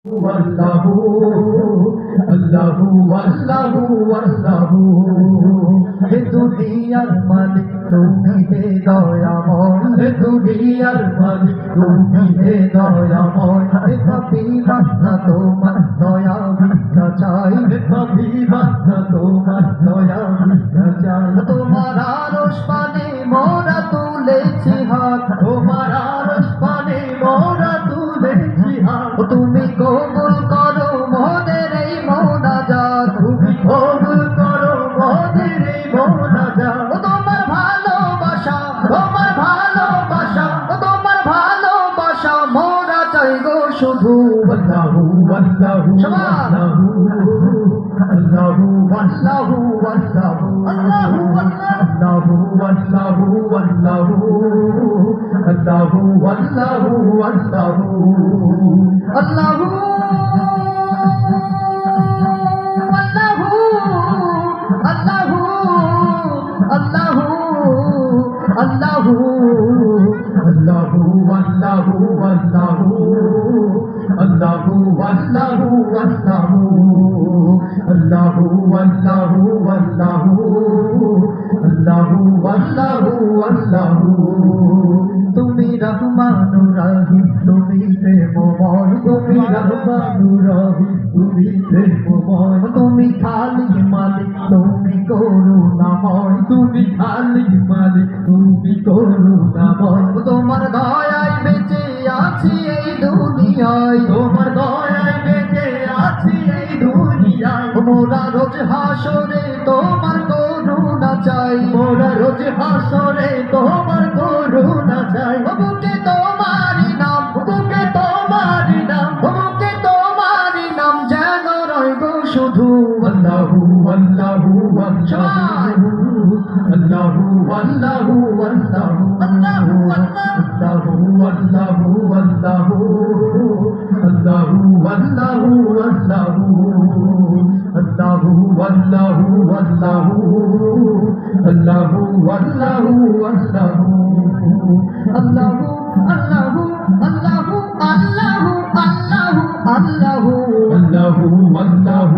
Wallahu, Allahu, Wallahu, Wallahu, he duniyar malik tumi he dayamoy, he duniyar malik tumi he dayamoy, he kabilan na tomar daya bhikha chai, he kabilan na tomar daya bhikha chai, tomar arosh pane mora tulechi hat, tomar arosh pane mora tulechi hat, tumi কবুল করো মোদের এই মোনাজাত, তুমি কবুল করো মোদের এই মোনাজাত, তোমার ভালোবাসা, তোমার ভালোবাসা, তোমার ভালোবাসা মোরা চাই গো শুধু। আল্লাহু আল্লাহু আল্লাহু আল্লাহু আল্লাহু আল্লাহু আল্লাহু আল্লাহু আল্লাহু আল্লাহু আল্লাহু আল্লাহু আল্লাহু Allahu Allahu Allahu Allahu Allahu Allahu Allahu Allahu Allahu Allahu Allahu তুমি রহমানুর রহিম তুমি প্রেমময়, তুমি রহমানুর রহিম তুমি প্রেমময়, তুমি খালিক মালিক তুমি করুণাময়, তুমি খালিক মালিক তুমি করুণাময়, তোমার দয়ায় বেঁচে আছি এই দুনিয়ায়, তোমার দয়ায় বেঁচে আছি এই দুনিয়ায়, মোরা রোজ হাসরে তোমার করুণা চাই, মোরা রোজ হাসরে তোমার করুণা চাই, বুকে তোমারি নাম, বুকে তোমারি নাম, বুকে তোমারি নাম যেন রয় গো শুধু। আল্লাহু আল্লাহু আল্লাহু আল্লাহু আল্লাহু আল্লাহু আল্লাহু আল্লাহু আল্লাহু আল্লাহু আল্লাহু আল্লাহু আল্লাহু আল্লাহু আল্লাহু আল্লাহু আল্লাহু আল্লাহু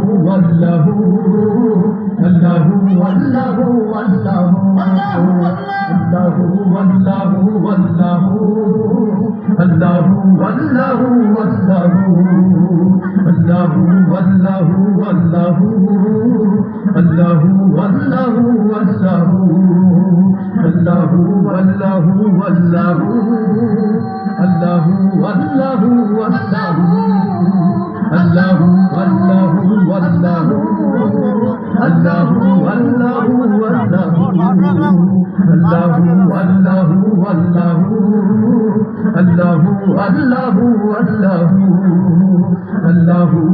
আল্লাহু Allahu Allahu Allahu Allahu Allahu Allahu Allahu Allahu Allahu Allahu Allahu Allahu